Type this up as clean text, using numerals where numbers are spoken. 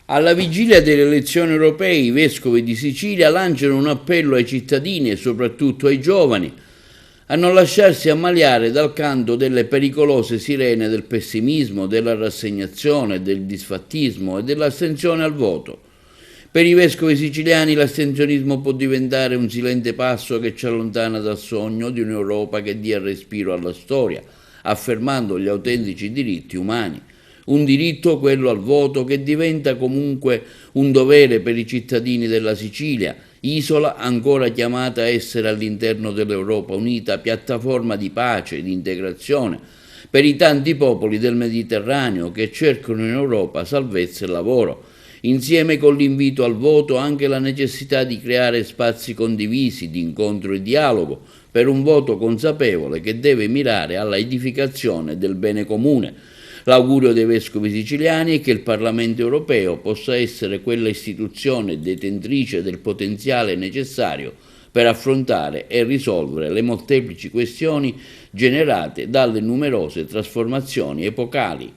Alla vigilia delle elezioni europee i vescovi di Sicilia lanciano un appello ai cittadini e soprattutto ai giovani a non lasciarsi ammaliare dal canto delle pericolose sirene del pessimismo, della rassegnazione, del disfattismo e dell'astensione al voto. Per i vescovi siciliani l'astensionismo può diventare un silente passo che ci allontana dal sogno di un'Europa che dia respiro alla storia, affermando gli autentici diritti umani. Un diritto, quello al voto, che diventa comunque un dovere per i cittadini della Sicilia, isola ancora chiamata a essere all'interno dell'Europa unita, piattaforma di pace e di integrazione per i tanti popoli del Mediterraneo che cercano in Europa salvezza e lavoro. Insieme con l'invito al voto anche la necessità di creare spazi condivisi di incontro e dialogo per un voto consapevole che deve mirare alla edificazione del bene comune. L'augurio dei vescovi siciliani è che il Parlamento europeo possa essere quella istituzione detentrice del potenziale necessario per affrontare e risolvere le molteplici questioni generate dalle numerose trasformazioni epocali.